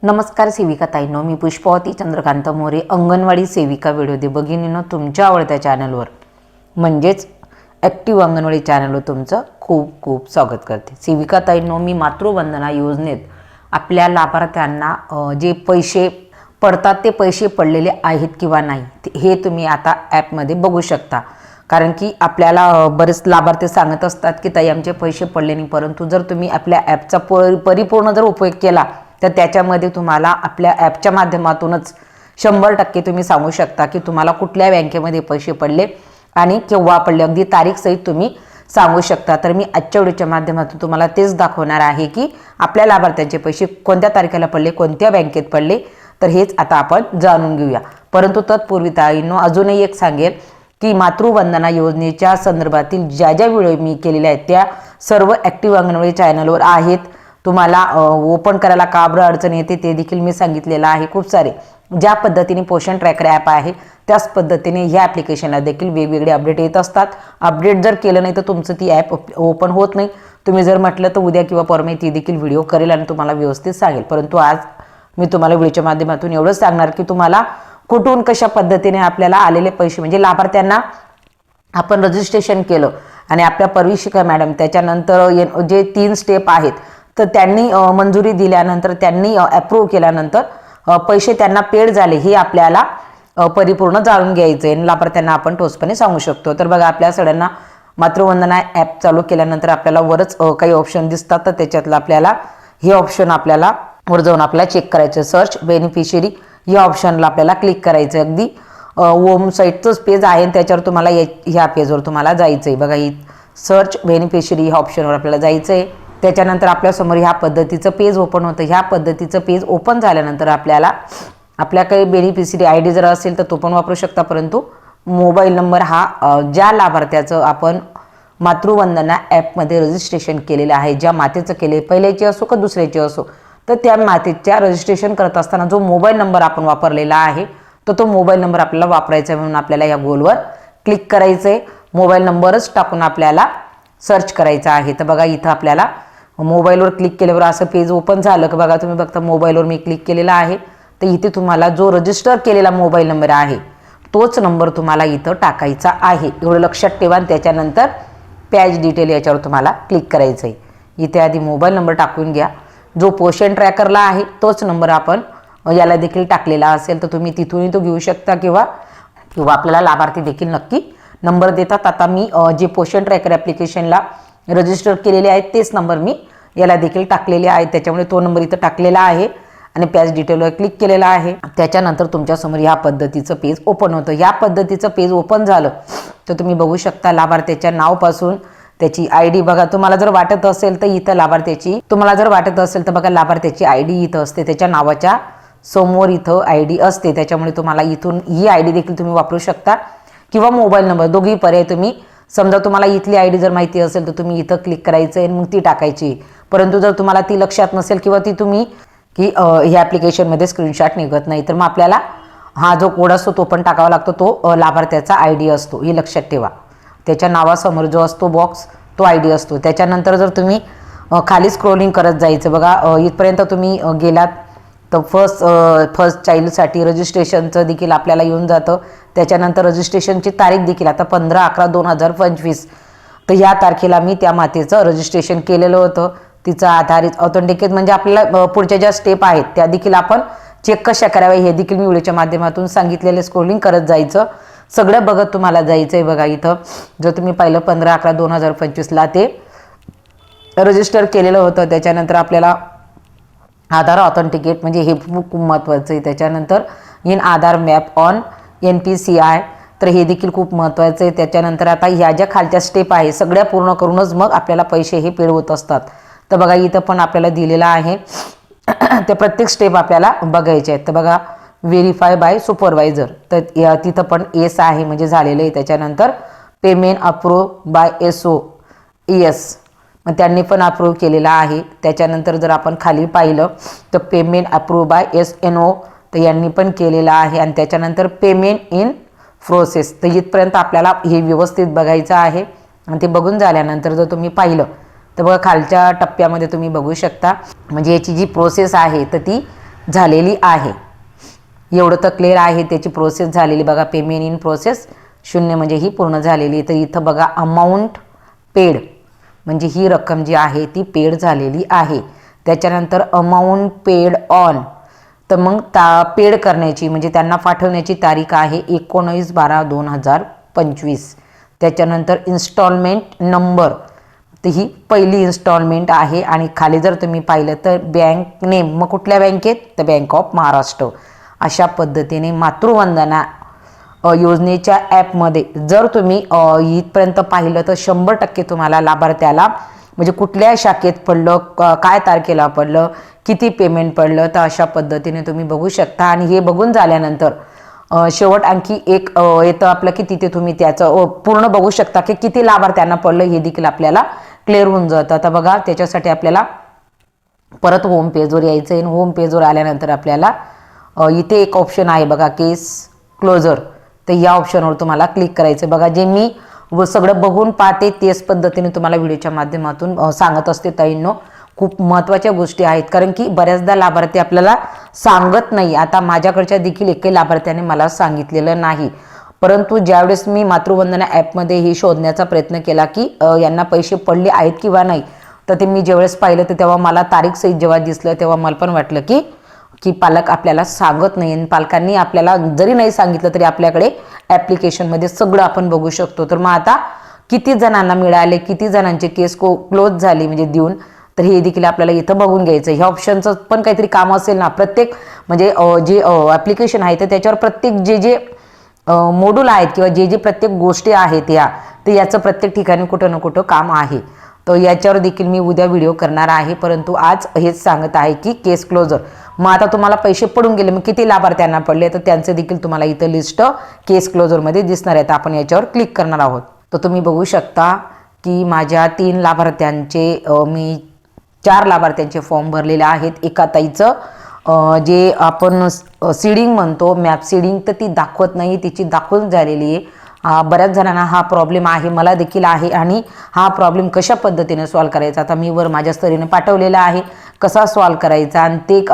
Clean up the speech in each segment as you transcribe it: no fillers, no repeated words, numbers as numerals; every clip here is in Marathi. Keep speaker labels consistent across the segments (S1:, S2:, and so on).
S1: नमस्कार सेविका ताईंनो, मी पुष्पावती चंद्रकांत मोरे, अंगणवाडी सेविका व्हिडिओ दे भगिनींनो, तुमच्या आवडत्या चॅनलवर म्हणजेच ॲक्टिव्ह अंगणवाडी चॅनलवर तुमचं खूप खूप स्वागत करते। सेविका ताईंनो, मी मातृवंदना योजनेत आपल्या लाभार्थ्यांना जे पैसे पडतात ते पैसे पडलेले आहेत किंवा नाही हे तुम्ही आता ॲपमध्ये बघू शकता। कारण की आपल्याला बरेच लाभार्थी सांगत असतात की ताई आमचे पैसे पडले नाही, परंतु जर तुम्ही आपल्या ॲपचा परिपूर्ण जर उपयोग केला तर त्याच्यामध्ये तुम्हाला आपल्या ॲपच्या माध्यमातूनच 100% तुम्ही सांगू शकता की तुम्हाला कुठल्या बँकेमध्ये पैसे पडले आणि केव्हा पडले, अगदी तारीख सहित तुम्ही सांगू शकता। तर मी आजच्या व्हिडिओच्या माध्यमातून तुम्हाला तेच दाखवणार आहे की आपल्या लाभार्थ्यांचे पैसे कोणत्या तारखेला पडले, कोणत्या बँकेत पडले, तर हेच आता आपण जाणून घेऊया। परंतु तत्पूर्वी ताईंनो अजूनही एक सांगेल की मातृवंदना योजनेच्या संदर्भातील ज्या ज्या व्हिडिओ मी केलेल्या आहेत त्या सर्व ॲक्टिव्ह अंगणवाडी चॅनलवर आहेत। तुम्हाला ओपन करायला का बरं अडचण येते ते देखील मी सांगितलेलं आहे। खूप सारे ज्या पद्धतीने पोषण ट्रॅकर ॲप आहे त्याच पद्धतीने ह्या ॲप्लिकेशनला देखील वेगवेगळे अपडेट येत असतात। अपडेट जर केलं नाही तर तुमचं ती ॲप ओपन होत नाही। तुम्ही जर म्हटलं तर उद्या किंवा परवा ती देखील व्हिडिओ करेल आणि तुम्हाला व्यवस्थित सांगेल। परंतु आज मी तुम्हाला व्हिडिओच्या माध्यमातून एवढंच सांगणार की तुम्हाला कुठून कशा पद्धतीने आपल्याला आलेले पैसे म्हणजे लाभार्थ्यांना आपण रजिस्ट्रेशन केलं आणि आपल्या परिशिका मॅडम त्याच्यानंतर जे 3 स्टेप आहेत तर त्यांनी मंजुरी दिल्यानंतर त्यांनी अप्रूव्ह केल्यानंतर पैसे त्यांना पेड झाले हे आपल्याला परिपूर्ण जाणून घ्यायचं आहे। लाभार्थ्यांना आपण ठोसपणे सांगू शकतो। तर बघा आपल्या सगळ्यांना मातृवंदना ॲप चालू केल्यानंतर आपल्याला वरच काही ऑप्शन दिसतात, तर त्याच्यातलं आपल्याला हे ऑप्शन आपल्याला वर जाऊन आपल्याला चेक करायचं, सर्च बेनिफिशियरी या ऑप्शनला आपल्याला क्लिक करायचं। अगदी होम साईटचंच पेज आहे आणि त्याच्यावर तुम्हाला ह्या पेजवर तुम्हाला जायचं आहे। बघा ही सर्च बेनिफिशियरी ह्या ऑप्शनवर आपल्याला जायचं आहे। त्याच्यानंतर आपल्यासमोर ह्या पद्धतीचं पेज ओपन होतं। ह्या पद्धतीचं पेज ओपन झाल्यानंतर आपल्याला आपल्या काही बेनिफिशियरी आय डी जर असेल तर तो पण वापरू शकता, परंतु मोबाईल नंबर हा ज्या लाभार्थ्याचं आपण मातृवंदना ॲपमध्ये रजिस्ट्रेशन केलेलं आहे, ज्या मातेचं केले पहिल्याची असो का दुसऱ्याची असो, तर त्या मातेच्या रजिस्ट्रेशन करत असताना जो मोबाईल नंबर आपण वापरलेला आहे तर तो मोबाईल नंबर आपल्याला वापरायचा आहे। म्हणून आपल्याला या गोलवर क्लिक करायचं आहे। मोबाईल नंबरच टाकून आपल्याला सर्च करायचा आहे। तर बघा इथं आपल्याला मोबाईलवर क्लिक केल्यावर असं पेज ओपन झालं की बघा तुम्ही बघता मोबाईलवर मी क्लिक केलेला आहे, तर इथे तुम्हाला जो रजिस्टर केलेला मोबाईल नंबर आहे तोच नंबर तुम्हाला इथं टाकायचा आहे, एवढं लक्षात ठेवा। आणि त्याच्यानंतर पॅच डिटेल याच्यावर तुम्हाला क्लिक करायचं आहे। इथे आधी मोबाईल नंबर टाकून घ्या, जो पोषण ट्रॅकरला आहे तोच नंबर आपण याला देखील टाकलेला असेल तर तुम्ही तिथूनही तो घेऊ शकता किंवा आपल्याला लाभार्थी देखील नक्की नंबर देतात। आता मी जे पोषण ट्रॅकर ॲप्लिकेशनला रजिस्टर केलेले आहेत तेच नंबर मी याला देखील टाकलेले आहेत, त्याच्यामुळे तो नंबर इथं टाकलेला आहे आणि पॅच डिटेलवर क्लिक केलेला आहे। त्याच्यानंतर तुमच्यासमोर ह्या पद्धतीचं पेज ओपन होतं। ह्या पद्धतीचं पेज ओपन झालं तर तुम्ही बघू शकता लाभार्थ्याच्या नावापासून त्याची आय डी बघा, तुम्हाला जर वाटत असेल तर इथं लाभार्थ्याची बघा लाभार्थ्याची आय डी इथं असते, त्याच्या नावाच्या समोर इथं आय डी असते, त्याच्यामुळे तुम्हाला इथून ही आय डी देखील तुम्ही वापरू शकता किंवा मोबाईल नंबर, दोघी पर्याय तुम्ही समजा तुम्हाला इथली आय डी जर माहिती असेल तर तुम्ही इथं क्लिक करायचं आहे मग ती टाकायची। परंतु जर तुम्हाला ती लक्षात नसेल किंवा ती तुम्ही की ह्या ॲप्लिकेशनमध्ये स्क्रीनशॉट निघत नाही तर मग आपल्याला हा जो कोड असतो तो पण टाकावा लागतो, तो लाभार्थ्याचा आय डी असतो, हे लक्षात ठेवा। त्याच्या नावासमोर जो असतो बॉक्स तो आय डी असतो। त्याच्यानंतर जर तुम्ही खाली स्क्रोलिंग करत जायचं बघा, इथपर्यंत तुम्ही गेलात तर फर्स्ट चाइल्डसाठी रजिस्ट्रेशनचं देखील आपल्याला येऊन जातं। त्याच्यानंतर रजिस्ट्रेशनची तारीख देखील आता 15/11/2025, तर ह्या तारखेला मी त्या मातेचं रजिस्ट्रेशन केलेलं होतं। तिचं आधारित ऑथेंटिकेट म्हणजे आपल्याला पुढच्या ज्या स्टेप आहेत त्या देखील आपण चेक कशा कराव्या हे देखील मी व्हिडिओच्या माध्यमातून सांगितलेलं, स्क्रोलिंग करत जायचं, सगळं बघत तुम्हाला जायचं आहे। बघा इथं जर तुम्ही पाहिलं 15/11/2025ला ते रजिस्टर केलेलं होतं। त्याच्यानंतर आपल्याला आधार ऑथेंटिकेट म्हणजे हे खूप महत्त्वाचं आहे। त्याच्यानंतर in Aadhaar map on NPCI, तर हे देखील खूप महत्त्वाचं आहे। त्याच्यानंतर आता ह्या ज्या खालच्या स्टेप आहे सगळ्या पूर्ण करूनच मग आपल्याला पैसे हे पेड होत असतात। तर बघा इथं पण आपल्याला दिलेलं आहे त्या प्रत्येक स्टेप आपल्याला बघायचे आहेत। तर बघा व्हेरीफाय बाय सुपरवायझर, तर तिथं पण एस आहे म्हणजे झालेलं आहे। त्याच्यानंतर पेमेंट अप्रूव्ह बाय SOES, मग त्यांनी पण अप्रूव्ह केलेला आहे। त्याच्यानंतर जर आपण खाली पाहिलं तर पेमेंट अप्रूव्ह बाय SNO, तर यांनी पण केलेलं आहे। आणि त्याच्यानंतर पेमेंट इन प्रोसेस, तर इथपर्यंत आपल्याला हे व्यवस्थित बघायचं आहे। आणि ते बघून झाल्यानंतर जर तुम्ही पाहिलं तर बघा खालच्या टप्प्यामध्ये तुम्ही बघू शकता म्हणजे याची जी प्रोसेस आहे तर ती झालेली आहे. एवढं तर क्लिअर आहे. त्याची प्रोसेस झालेली बघा, पेमेंट इन प्रोसेस 0 म्हणजे ही पूर्ण झालेली. तर इथं बघा अमाऊंट पेड म्हणजे ही रक्कम जी आहे ती पेड झालेली आहे. त्याच्यानंतर अमाऊंट पेड ऑन, तर मग पेड करण्याची म्हणजे त्यांना पाठवण्याची तारीख आहे 19/12/2025. त्याच्यानंतर इन्स्टॉलमेंट नंबर, तर ही पहिली इन्स्टॉलमेंट आहे. आणि खाली जर तुम्ही पाहिलं तर बँक नेम, मग कुठल्या बँकेत, तर बँक ऑफ महाराष्ट्र. अशा पद्धतीने मातृवंदना योजनेच्या ॲपमध्ये जर तुम्ही इथपर्यंत पाहिलं तर 100% तुम्हाला लाभार्थ्याला म्हणजे कुठल्या शाखेत पडलं, काय तारखेला पडलं, किती पेमेंट पडलं, तर अशा पद्धतीने तुम्ही बघू शकता. आणि हे बघून झाल्यानंतर शेवट आणखी एक येतं आपलं की तिथे तुम्ही त्याचं पूर्ण बघू शकता की किती लाभार्थ्यांना पडलं हे देखील आपल्याला क्लिअर होऊन जातं. आता बघा त्याच्यासाठी आपल्याला परत होम पेजवर यायचं आहे. होम पेजवर आल्यानंतर आपल्याला इथे एक ऑप्शन आहे बघा, केस क्लोजर, तर या ऑप्शनवर तुम्हाला क्लिक करायचं. बघा जे मी सगळं बघून पाहते तेच पद्धतीने तुम्हाला व्हिडिओच्या माध्यमातून सांगत असते ताईंनो. खूप महत्त्वाच्या गोष्टी आहेत, कारण की बऱ्याचदा लाभार्थी आपल्याला सांगत नाही. आता माझ्याकडच्या देखील एकही लाभार्थ्याने मला सांगितलेलं नाही, परंतु ज्यावेळेस मी मातृवंदना ॲपमध्ये हे शोधण्याचा प्रयत्न केला की यांना पैसे पडले आहेत किंवा नाही, तर ते मी ज्यावेळेस पाहिलं तर तेव्हा मला तारीख सहित जेव्हा दिसलं तेव्हा मला पण वाटलं की पालक आपल्याला सांगत नाही. आणि पालकांनी आपल्याला जरी नाही सांगितलं तरी आपल्याकडे ॲप्लिकेशनमध्ये सगळं आपण बघू शकतो. तर मग आता किती जणांना मिळाले, किती जणांचे केस क्लोज झाली म्हणजे देऊन, तर हे देखील आपल्याला इथं बघून घ्यायचं. ह्या ऑप्शनचं पण काहीतरी काम असेल ना, प्रत्येक म्हणजे जे ॲप्लिकेशन आहे तर त्याच्यावर प्रत्येक जे मॉड्यूल आहेत किंवा जे प्रत्येक गोष्टी आहेत या, तर याचं प्रत्येक ठिकाणी कुठं ना कुठं काम आहे. तर याच्यावर देखील मी उद्या व्हिडिओ करणार आहे, परंतु आज हेच सांगत आहे की केस क्लोजर. मग आता तुम्हाला पैसे पडून गेले, मग किती लाभार्थ्यांना पडले, तर त्यांचे देखील तुम्हाला इथं लिस्ट केस क्लोजरमध्ये दिसणार आहे. तर आपण याच्यावर क्लिक करणार आहोत. तर तुम्ही बघू शकता की माझ्या 3 लाभार्थ्यांचे मी 4 लाभार्थ्यांचे फॉर्म भरलेले आहेत. एका ताईचं जे आपण सीडिंग म्हणतो, मॅप सीडिंग, तर ती दाखवत नाही, तिची दाखवून झालेली आहे. बऱ्याच जणांना हा प्रॉब्लेम आहे, मला देखील आहे. आणि हा प्रॉब्लेम कशा पद्धतीने सॉल्व्ह करायचा, आता मी वर माझ्या स्तरीने पाठवलेला आहे कसा सॉल्व्ह करायचा. आणि ते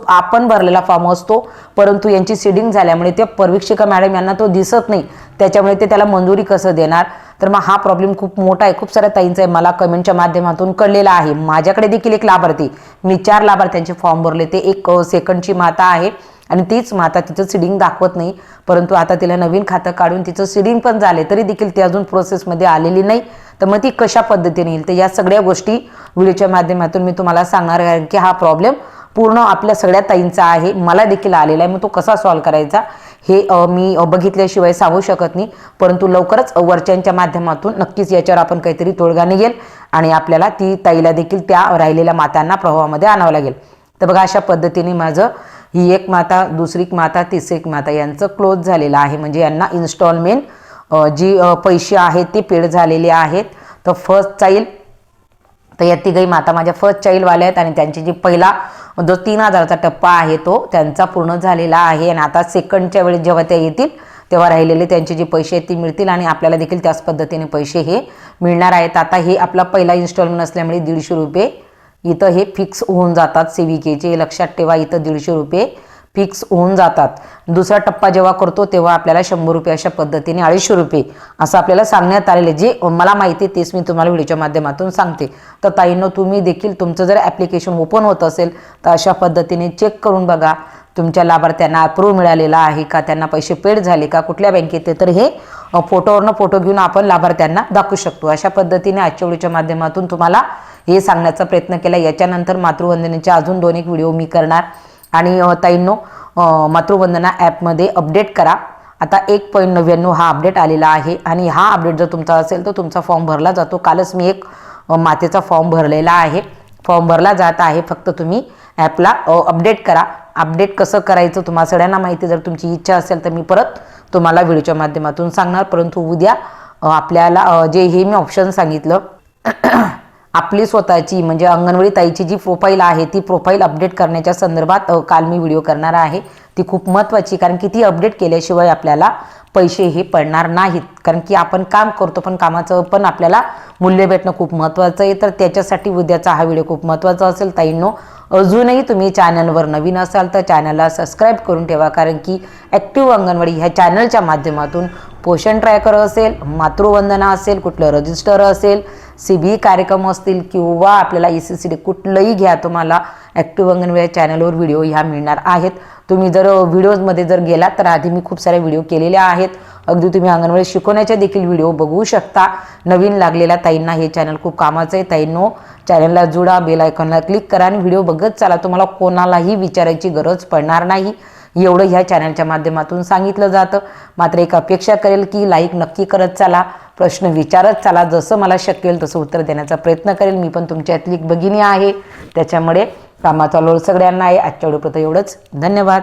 S1: आपण भरलेला फॉर्म असतो, परंतु यांची सीडिंग झाल्यामुळे ते पर्यवेक्षिका मॅडम यांना तो दिसत नाही, त्याच्यामुळे ते त्याला मंजुरी कसं देणार. तर मग हा प्रॉब्लेम खूप मोठा आहे, खूप साऱ्या ताईंचा आहे, मला कमेंटच्या माध्यमातून कळलेला आहे. माझ्याकडे देखील एक लाभार्थी, मी 4 लाभार्थ्यांचे फॉर्म भरले, ते एक सेकंडची माता आहे आणि तीच माता तिचं सीडिंग दाखवत नाही, परंतु आता तिला नवीन खातं काढून तिचं सीडिंग पण झाले तरी देखील ती अजून प्रोसेसमध्ये आलेली नाही. तर मग ती कशा पद्धतीने येईल, तर या सगळ्या गोष्टी व्हिडिओच्या माध्यमातून मी तुम्हाला सांगणार आहे की हा प्रॉब्लेम पूर्ण आपल्या सगळ्या ताईंचा आहे, मला देखील आलेला आहे. मग तो कसा सॉल्व्ह करायचा हे मी बघितल्याशिवाय सांगू शकत नाही, परंतु लवकरच वरच्यांच्या माध्यमातून नक्कीच याच्यावर आपण काहीतरी तोडगा निघेल आणि आपल्याला ती ताईला देखील त्या राहिलेल्या मातांना प्रभावामध्ये आणावं लागेल. तर बघा अशा पद्धतीने माझं ही एक माता, दुसरी एक माता, तिसरी एक माता यांचं क्लोज झालेलं आहे, म्हणजे यांना इन्स्टॉलमेंट जी पैसे आहेत ते पेड झालेले आहेत. तर फर्स्ट चाइल्ड, तर या तिघही माता माझ्या फर्स्ट चाइल्डवाल्या आहेत आणि त्यांची जी पहिला जो 3000चा टप्पा आहे तो त्यांचा पूर्ण झालेला आहे. आणि आता सेकंडच्या वेळेस जेव्हा त्या येतील तेव्हा राहिलेले त्यांचे जे पैसे आहेत ते मिळतील आणि आपल्याला देखील त्याच पद्धतीने पैसे हे मिळणार आहेत. आता हे आपला पहिला इन्स्टॉलमेंट असल्यामुळे 150 रुपये इथं हे फिक्स होऊन जातात सेविकेचे, लक्षात ठेवा. इथं 150 रुपये फिक्स होऊन जातात. दुसरा टप्पा जेव्हा करतो तेव्हा आपल्याला 100 रुपये, अशा पद्धतीने 250 रुपये असं आपल्याला सांगण्यात आलेले. जे मला माहिती आहे तेच मी तुम्हाला व्हिडिओच्या माध्यमातून सांगते. तर ताईंनो, तुम्ही देखील तुमचं जर ॲप्लिकेशन ओपन होत असेल तर अशा पद्धतीने चेक करून बघा तुमच्या लाभार्थ्यांना अप्रूव्ह मिळालेला आहे का, त्यांना पैसे पेड झाले का, कुठल्या बँकेत. तर हे फोटोवरनं फोटो घेऊन आपण लाभार्थ्यांना दाखवू शकतो. अशा पद्धतीने आजच्या व्हिडिओच्या माध्यमातून तुम्हाला हे सांगण्याचा प्रयत्न केला. याच्यानंतर मातृवंदनेचे अजून 2 एक व्हिडिओ मी करणार. आणि ताईंनो, मातृवंदना ॲपमध्ये अपडेट करा. आता 1.99 हा अपडेट आलेला आहे आणि हा अपडेट जर तुमचा असेल तर तुमचा फॉर्म भरला जातो. कालच मी एक मातेचा फॉर्म भरलेला आहे, फॉर्म भरला जात आहे. फक्त तुम्ही ॲपला अपडेट करा. अपडेट कसं करायचं तुम्हाला सगळ्यांना माहिती, जर तुमची इच्छा असेल तर मी परत तुम्हाला व्हिडिओच्या माध्यमातून सांगणार. परंतु उद्या आपल्याला जे हे मी ऑप्शन सांगितलं आपली स्वतःची म्हणजे अंगणवाडी ताईची जी प्रोफाईल आहे ती प्रोफाईल अपडेट करण्याच्या संदर्भात काल मी व्हिडिओ करणार आहे. ती खूप महत्त्वाची, कारण की ती अपडेट केल्याशिवाय आपल्याला पैसे हे पडणार नाहीत, कारण की आपण काम करतो पण कामाचं पण आपल्याला मूल्य भेटणं खूप महत्त्वाचं आहे. तर त्याच्यासाठी उद्याचा हा व्हिडिओ खूप महत्त्वाचा असेल. ताईंनो, अजूनही तुम्ही चॅनलवर नवीन असाल तर चॅनलला सबस्क्राईब करून ठेवा, कारण की ॲक्टिव्ह अंगणवाडी ह्या चॅनलच्या माध्यमातून पोषण ट्रॅकर असेल, मातृवंदना असेल, कुठलं रजिस्टर असेल, CB कार्यक्रम असतील किंवा आपल्याला ECCD कुठलंही घ्या, तुम्हाला ॲक्टिव्ह अंगणवाडी चॅनलवर व्हिडिओ ह्या मिळणार आहेत. तुम्ही जर व्हिडिओजमध्ये जर गेलात तर आधी मी खूप सारे व्हिडिओ केलेले आहेत. अगदी तुम्ही अंगणवाडी शिकवण्याचे देखील व्हिडिओ बघू शकता. नवीन लागलेल्या ताईंना हे चॅनल खूप कामाचं आहे. ताईंनो, चॅनलला जुळा, बेल आयकॉनला क्लिक करा आणि व्हिडिओ बघत चला. तुम्हाला कोणालाही विचारायची गरज पडणार नाही, एवढं ह्या चॅनलच्या माध्यमातून सांगितलं जातं. मात्र एक अपेक्षा करेल की लाईक नक्की करत चला, प्रश्न विचारत चला. जसं मला शक्य होईल तसं उत्तर देण्याचा प्रयत्न करेल. मी पण तुमच्यातली एक भगिनी आहे, त्याच्यामुळे कामाचा लोड सगळ्यांना आहे. आजच्या व्हिडिओपुरतं एवढंच. धन्यवाद.